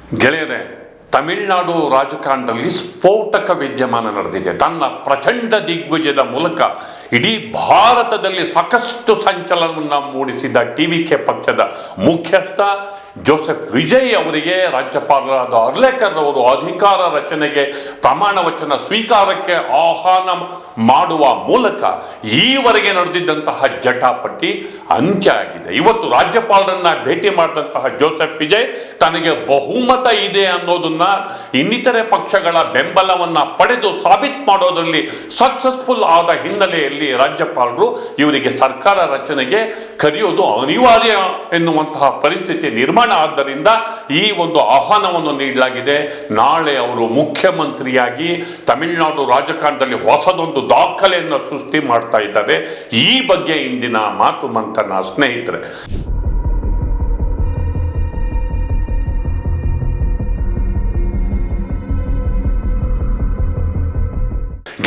ಗೆಳೆಯರೆ, ತಮಿಳುನಾಡು ರಾಜಕಾರಣದಲ್ಲಿ ಸ್ಫೋಟಕ ವಿದ್ಯಮಾನ ನಡೆದಿದೆ. ತನ್ನ ಪ್ರಚಂಡ ದಿಗ್ವಿಜಯದ ಮೂಲಕ ಇಡೀ ಭಾರತದಲ್ಲಿ ಸಾಕಷ್ಟು ಸಂಚಲನವನ್ನು ಮೂಡಿಸಿದ ಟಿವಿಕೆ ಪಕ್ಷದ ಮುಖ್ಯಸ್ಥ ಜೋಸೆಫ್ ವಿಜಯ್ ಅವರಿಗೆ ರಾಜ್ಯಪಾಲರಾದ ಅರ್ಲೇಕರ್ ಅವರು ಅಧಿಕಾರ ರಚನೆಗೆ ಪ್ರಮಾಣ ವಚನ ಸ್ವೀಕಾರಕ್ಕೆ ಆಹ್ವಾನ ಮಾಡುವ ಮೂಲಕ ಈವರೆಗೆ ನಡೆದಿದ್ದಂತಹ ಜಟಾಪಟಿ ಅಂತ್ಯ ಆಗಿದೆ. ಇವತ್ತು ರಾಜ್ಯಪಾಲರನ್ನ ಭೇಟಿ ಮಾಡಿದಂತಹ ಜೋಸೆಫ್ ವಿಜಯ್ ತನಗೆ ಬಹುಮತ ಇದೆ ಅನ್ನೋದನ್ನ ಇನ್ನಿತರೆ ಪಕ್ಷಗಳ ಬೆಂಬಲವನ್ನ ಪಡೆದು ಸಾಬೀತು ಮಾಡೋದ್ರಲ್ಲಿ ಸಕ್ಸಸ್ಫುಲ್ ಆದ ಹಿನ್ನೆಲೆಯಲ್ಲಿ ರಾಜ್ಯಪಾಲರು ಇವರಿಗೆ ಸರ್ಕಾರ ರಚನೆಗೆ ಕರೆಯೋದು ಅನಿವಾರ್ಯ ಎನ್ನುವಂತಹ ಪರಿಸ್ಥಿತಿ ನಿರ್ಮಾಣ ಆದ್ದರಿಂದ ಈ ಒಂದು ಆಹ್ವಾನವನ್ನು ನೀಡಲಾಗಿದೆ. ನಾಳೆ ಅವರು ಮುಖ್ಯಮಂತ್ರಿಯಾಗಿ ತಮಿಳುನಾಡು ರಾಜಕಾರಣದಲ್ಲಿ ಹೊಸದೊಂದು ದಾಖಲೆಯನ್ನು ಸೃಷ್ಟಿ ಮಾಡ್ತಾ ಇದ್ದಾರೆ. ಈ ಬಗ್ಗೆ ಇಂದಿನ ಮಾತು ಮಂಥನ ಸ್ನೇಹಿತರೆ.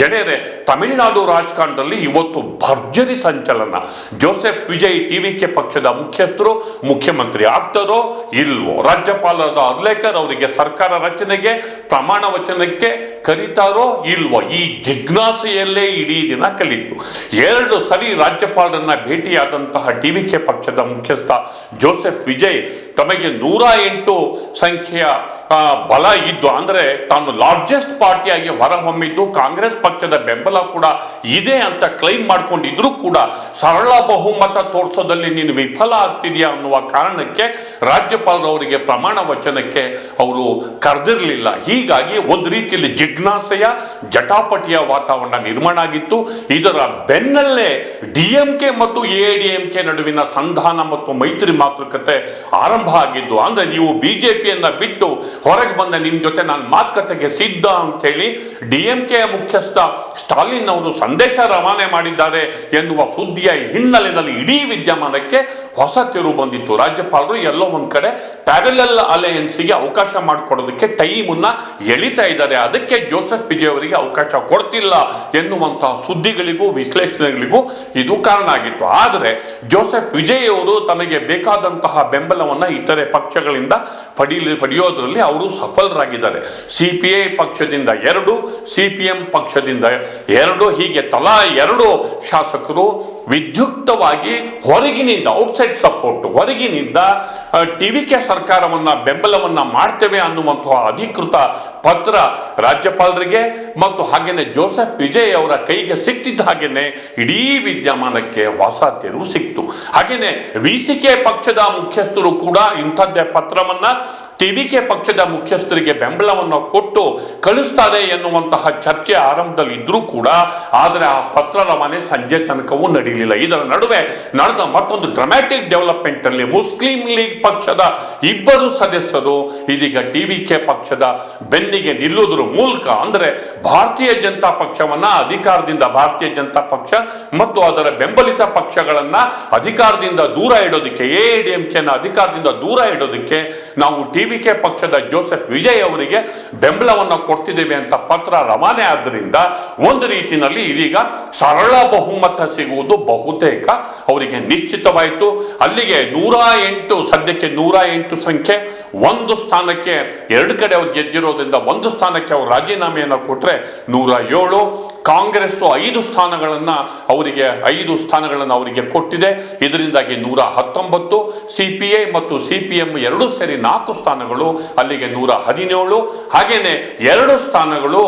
ಗೆಳೆಯರೆ, ತಮಿಳುನಾಡು ರಾಜಕಾರಣದಲ್ಲಿ ಇವತ್ತು ಭರ್ಜರಿ ಸಂಚಲನ. ಜೋಸೆಫ್ ವಿಜಯ್ ಟಿವಿಕೆ ಪಕ್ಷದ ಮುಖ್ಯಸ್ಥರು ಮುಖ್ಯಮಂತ್ರಿ ಆಗ್ತಾರೋ ಇಲ್ವೋ, ರಾಜ್ಯಪಾಲರಾದ ಅರ್ಲೇಕರ್ ಅವರಿಗೆ ಸರ್ಕಾರ ರಚನೆಗೆ ಪ್ರಮಾಣ ವಚನಕ್ಕೆ ಕರೀತಾರೋ ಇಲ್ವೋ, ಈ ಜಿಜ್ಞಾಸೆಯಲ್ಲೇ ಇಡೀ ದಿನ ಕಲಿತು. 2 ಸರಿ ರಾಜ್ಯಪಾಲರನ್ನ ಭೇಟಿಯಾದಂತಹ ಟಿವಿಕೆ ಪಕ್ಷದ ಮುಖ್ಯಸ್ಥ ಜೋಸೆಫ್ ವಿಜಯ್ ತಮಗೆ 108 ಸಂಖ್ಯೆಯ ಬಲ ಇದ್ದು, ಅಂದ್ರೆ ತಾನು ಲಾರ್ಜೆಸ್ಟ್ ಪಾರ್ಟಿಯಾಗಿ ಹೊರಹೊಮ್ಮಿದ್ದು, ಕಾಂಗ್ರೆಸ್ ಪಕ್ಷದ ಬೆಂಬಲ ಕೂಡ ಇದೆ ಅಂತ ಕ್ಲೈಮ್ ಮಾಡ್ಕೊಂಡಿದ್ರು ಕೂಡ ಸರಳ ಬಹುಮತ ತೋರಿಸೋದಲ್ಲಿ ನೀನು ವಿಫಲ ಆಗ್ತಿದ್ಯಾ ಅನ್ನುವ ಕಾರಣಕ್ಕೆ ರಾಜ್ಯಪಾಲರವರಿಗೆ ಪ್ರಮಾಣ ವಚನಕ್ಕೆ ಅವರು ಕರೆದಿರಲಿಲ್ಲ. ಹೀಗಾಗಿ ಒಂದು ರೀತಿಯಲ್ಲಿ ಜಿಜ್ಞಾಸೆಯ ಜಟಾಪಟಿಯ ವಾತಾವರಣ ನಿರ್ಮಾಣ ಆಗಿತ್ತು. ಇದರ ಬೆನ್ನಲ್ಲೇ ಡಿಎಂಕೆ ಮತ್ತು ಎಐಡಿಎಂಕೆ ನಡುವಿನ ಸಂಧಾನ ಮತ್ತು ಮೈತ್ರಿ ಮಾತುಕತೆ ಆರಂಭ ಆಗಿದ್ದು. ಅಂದ್ರೆ ನೀವು ಬಿಜೆಪಿಯನ್ನ ಬಿಟ್ಟು ಹೊರಗೆ ಬಂದ ನಿಮ್ ಜೊತೆ ನಾನು ಮಾತುಕತೆಗೆ ಸಿದ್ಧ ಅಂತ ಹೇಳಿ ಡಿಎಂಕೆ ಮುಖ್ಯಸ್ಥ ಸ್ಟಾಲಿನ್ ಅವರು ಸಂದೇಶ ರವಾನೆ ಮಾಡಿದ್ದಾರೆ ಎನ್ನುವ ಸುದ್ದಿಯ ಹಿನ್ನೆಲೆಯಲ್ಲಿ ಇಡೀ ವಿದ್ಯಮಾನಕ್ಕೆ ಹೊಸ ತಿರುವು ಬಂದಿತ್ತು. ರಾಜ್ಯಪಾಲರು ಎಲ್ಲೋ ಒಂದ್ ಕಡೆ ಪ್ಯಾರಲಲ್ ಅಲಯನ್ಸ್ಗೆ ಅವಕಾಶ ಮಾಡಿಕೊಡೋದಕ್ಕೆ ಟೈಮನ್ನ ಎಳಿತಾ ಇದ್ದಾರೆ. ಅದಕ್ಕೆ ಜೋಸೆಫ್ ವಿಜಯ್ ಅವರಿಗೆ ಅವಕಾಶ ಕೊಡ್ತಿಲ್ಲ ಎನ್ನುವಂತಹ ಸುದ್ದಿಗಳಿಗೂ ವಿಶ್ಲೇಷಣೆಗಳಿಗೂ ಇದು ಕಾರಣ ಆಗಿತ್ತು. ಆದರೆ ಜೋಸೆಫ್ ವಿಜಯ್ ಅವರು ತಮಗೆ ಬೇಕಾದಂತಹ ಬೆಂಬಲವನ್ನ ಇತರೆ ಪಕ್ಷಗಳಿಂದ ಪಡೆಯೋದ್ರಲ್ಲಿ ಅವರು ಸಫಲರಾಗಿದ್ದಾರೆ. ಸಿಪಿಐ ಪಕ್ಷದಿಂದ 2, ಸಿಪಿಎಂ ಪಕ್ಷದಿಂದ 2, ಹೀಗೆ ತಲಾ 2 ಶಾಸಕರು ವಿದ್ಯುಕ್ತವಾಗಿ ಹೊರಗಿನಿಂದ ಔಟ್ಸೈಡ್ ಸಪೋರ್ಟ್, ಹೊರಗಿನಿಂದ ಟಿವಿಕೆ ಸರ್ಕಾರವನ್ನ ಬೆಂಬಲವನ್ನ ಮಾಡ್ತೇವೆ ಅನ್ನುವಂತಹ ಅಧಿಕೃತ ಪತ್ರ ರಾಜ್ಯಪಾಲರಿಗೆ ಮತ್ತು ಹಾಗೇನೆ ಜೋಸೆಫ್ ವಿಜಯ್ ಅವರ ಕೈಗೆ ಸಿಕ್ತಿದ್ದ ಹಾಗೇನೆ ಇಡೀ ವಿದ್ಯಮಾನಕ್ಕೆ ಹೊಸ ತಿರುವು ಸಿಕ್ತು. ಹಾಗೇನೆ ವಿಸಿಕೆ ಪಕ್ಷದ ಮುಖ್ಯಸ್ಥರು ಕೂಡ ಇಂಥದ್ದೇ ಪತ್ರವನ್ನ ಟಿವಿಕೆ ಪಕ್ಷದ ಮುಖ್ಯಸ್ಥರಿಗೆ ಬೆಂಬಲವನ್ನು ಕೊಟ್ಟು ಕಳಿಸ್ತಾರೆ ಎನ್ನುವಂತಹ ಚರ್ಚೆ ಆರಂಭದಲ್ಲಿ ಇದ್ರೂ ಕೂಡ ಆದರೆ ಆ ಪತ್ರ ರವಾನೆ ಸಂಜೆ ತನಕವೂ ನಡೀಲಿಲ್ಲ. ಇದರ ನಡುವೆ ನಡೆದ ಮತ್ತೊಂದು ಡ್ರಾಮ್ಯಾಟಿಕ್ ಡೆವಲಪ್ಮೆಂಟ್ ಅಲ್ಲಿ ಮುಸ್ಲಿಂ ಲೀಗ್ ಪಕ್ಷದ 2 ಸದಸ್ಯರು ಇದೀಗ ಟಿವಿಕೆ ಪಕ್ಷದ ಬೆನ್ನಿಗೆ ನಿಲ್ಲುವುದರ ಮೂಲಕ ಅಂದ್ರೆ ಭಾರತೀಯ ಜನತಾ ಪಕ್ಷವನ್ನ ಅಧಿಕಾರದಿಂದ, ಭಾರತೀಯ ಜನತಾ ಪಕ್ಷ ಮತ್ತು ಅದರ ಬೆಂಬಲಿತ ಪಕ್ಷಗಳನ್ನ ಅಧಿಕಾರದಿಂದ ದೂರ ಇಡೋದಕ್ಕೆ, ಎಐಡಿಎಂಕೆನ ಅಧಿಕಾರದಿಂದ ದೂರ ಇಡೋದಕ್ಕೆ ನಾವು ಟಿವಿಕೆ ಪಕ್ಷದ ಜೋಸೆಫ್ ವಿಜಯ್ ಅವರಿಗೆ ಬೆಂಬಲವನ್ನು ಕೊಡ್ತಿದ್ದೇವೆ ಅಂತ ಪತ್ರ ರವಾನೆ ಆದ್ದರಿಂದ ಒಂದು ರೀತಿಯಲ್ಲಿ ಇದೀಗ ಸರಳ ಬಹುಮತ ಸಿಗುವುದು ಬಹುತೇಕ ಅವರಿಗೆ ನಿಶ್ಚಿತವಾಯಿತು. ಅಲ್ಲಿಗೆ 108, ಸದ್ಯಕ್ಕೆ 108 ಸಂಖ್ಯೆ, 1 ಸ್ಥಾನಕ್ಕೆ 2 ಕಡೆ ಅವ್ರು ಗೆದ್ದಿರೋದ್ರಿಂದ 1 ಸ್ಥಾನಕ್ಕೆ ಅವರು ರಾಜೀನಾಮೆಯನ್ನು ಕೊಟ್ಟರೆ 107. ಕಾಂಗ್ರೆಸ್ 5 ಸ್ಥಾನಗಳನ್ನ ಅವರಿಗೆ ಕೊಟ್ಟಿದೆ. ಇದರಿಂದಾಗಿ 119. ಸಿಪಿಐ ಮತ್ತು ಸಿಪಿಎಂ 2 ಸೇರಿ 4 ಸ್ಥಾನಗಳು, ಅಲ್ಲಿಗೆ 117. ಹಾಗೇನೆ 2 ಸ್ಥಾನಗಳು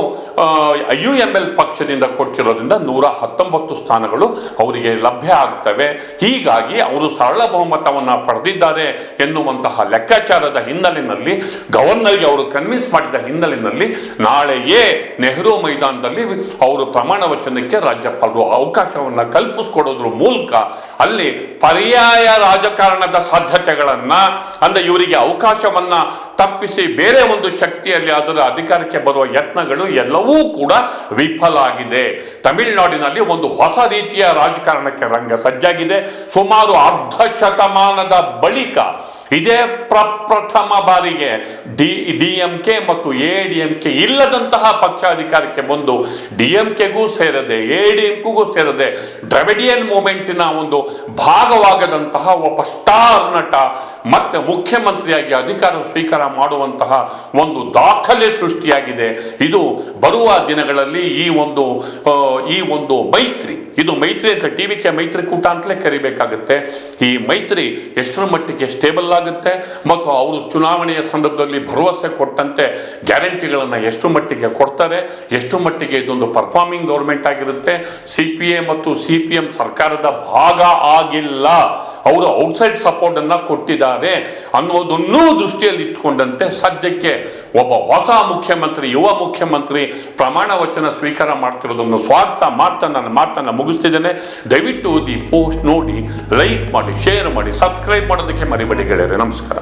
UML ಪಕ್ಷದಿಂದ ಕೊಟ್ಟಿರೋದ್ರಿಂದ 119 ಸ್ಥಾನಗಳು ಅವರಿಗೆ ಲಭ್ಯ ಆಗ್ತವೆ. ಹೀಗಾಗಿ ಅವರು ಸರಳ ಬಹುಮತವನ್ನ ಪಡೆದಿದ್ದಾರೆ ಎನ್ನುವಂತಹ ಲೆಕ್ಕಾಚಾರದ ಹಿನ್ನೆಲೆಯಲ್ಲಿ, ಗವರ್ನರ್ಗೆ ಅವರು ಕನ್ವಿನ್ಸ್ ಮಾಡಿದ ಹಿನ್ನೆಲೆಯಲ್ಲಿ ನಾಳೆಯೇ ನೆಹರು ಮೈದಾನದಲ್ಲಿ ಅವರು ಪ್ರಮಾಣ ವಚನಕ್ಕೆ ರಾಜ್ಯಪಾಲರು ಅವಕಾಶವನ್ನ ಕಲ್ಪಿಸಿಕೊಡೋದ್ರ ಮೂಲಕ ಅಲ್ಲಿ ಪರ್ಯಾಯ ರಾಜಕಾರಣದ ಸಾಧ್ಯತೆಗಳನ್ನ, ಅಂದ್ರೆ ಇವರಿಗೆ ಅವಕಾಶವನ್ನ ತಪ್ಪಿಸಿ ಬೇರೆ ಒಂದು ಶಕ್ತಿಯಲ್ಲಿ ಅದರ ಅಧಿಕಾರಕ್ಕೆ ಬರುವ ಯತ್ನಗಳು ಎಲ್ಲವೂ ಕೂಡ ವಿಫಲ ಆಗಿದೆ. ತಮಿಳುನಾಡಿನಲ್ಲಿ ಒಂದು ಹೊಸ ರೀತಿಯ ರಾಜಕಾರಣಕ್ಕೆ ರಂಗ ಸಜ್ಜಾಗಿದೆ. ಸುಮಾರು ಅರ್ಧ ಶತಮಾನದ ಬಳಿಕ ಇದೇ ಪ್ರಥಮ ಬಾರಿಗೆ ಡಿಎಂಕೆ ಮತ್ತು ಎಡಿಎಂಕೆ ಇಲ್ಲದಂತಹ ಪಕ್ಷ ಅಧಿಕಾರಕ್ಕೆ ಬಂದು ಡಿಎಂಕೆಗೂ ಸೇರದೆ ಎಡಿಎಂಕೆಗೂ ಸೇರದೆ ದ್ರವಿಡಿಯನ್ ಮೂವ್ಮೆಂಟಿನ ಒಂದು ಭಾಗವಾಗದಂತಹ ಒಬ್ಬ ಸ್ಟಾರ್ ನಟ ಮತ್ತೆ ಮುಖ್ಯಮಂತ್ರಿಯಾಗಿ ಅಧಿಕಾರ ಸ್ವೀಕಾರ ಮಾಡುವಂತಹ ಒಂದು ದಾಖಲೆ ಸೃಷ್ಟಿಯಾಗಿದೆ. ಇದು ಬರುವ ದಿನಗಳಲ್ಲಿ ಈ ಒಂದು ಮೈತ್ರಿ, ಇದು ಮೈತ್ರಿ ಅಂತ ಟಿವಿಕೆ ಮೈತ್ರಿಕೂಟ ಅಂತಲೇ ಕರಿಬೇಕಾಗುತ್ತೆ. ಈ ಮೈತ್ರಿ ಎಷ್ಟರ ಮಟ್ಟಿಗೆ ಸ್ಟೇಬಲ್ ಆಗುತ್ತೆ ಮತ್ತು ಅವರು ಚುನಾವಣೆಯ ಸಂದರ್ಭದಲ್ಲಿ ಭರವಸೆ ಕೊಟ್ಟಂತೆ ಗ್ಯಾರಂಟಿಗಳನ್ನು ಎಷ್ಟು ಮಟ್ಟಿಗೆ ಕೊಡ್ತಾರೆ, ಎಷ್ಟು ಮಟ್ಟಿಗೆ ಇದೊಂದು ಪರ್ಫಾರ್ಮಿಂಗ್ ಗೌರ್ಮೆಂಟ್ ಆಗಿರುತ್ತೆ. CPA ಮತ್ತು CPM ಸರ್ಕಾರದ ಭಾಗ ಆಗಿಲ್ಲ, ಅವರು ಔಟ್ಸೈಡ್ ಸಪೋರ್ಟ್ ಅನ್ನ ಕೊಟ್ಟಿದ್ದಾರೆ ಅನ್ನೋದನ್ನೂ ದೃಷ್ಟಿಯಲ್ಲಿ ಇಟ್ಕೊಂಡಂತೆ ಸದ್ಯಕ್ಕೆ ಒಬ್ಬ ಹೊಸ ಮುಖ್ಯಮಂತ್ರಿ, ಯುವ ಮುಖ್ಯಮಂತ್ರಿ ಪ್ರಮಾಣ ವಚನ ಸ್ವೀಕಾರ ಮಾಡ್ತಿರೋದನ್ನು ಸ್ವಾಗತ ಮಾಡ್ತಾ ನನ್ನ ಮಾತನ್ನ ಮುಗಿಸ್ತಿದ್ದೇನೆ. ದಯವಿಟ್ಟು ಈ ಪೋಸ್ಟ್ ನೋಡಿ, ಲೈಕ್ ಮಾಡಿ, ಶೇರ್ ಮಾಡಿ, ಸಬ್ಸ್ಕ್ರೈಬ್ ಮಾಡೋದಕ್ಕೆ ಮರಿಬೇಡಿ ಗೆಳೆಯರೆ. ನಮಸ್ಕಾರ.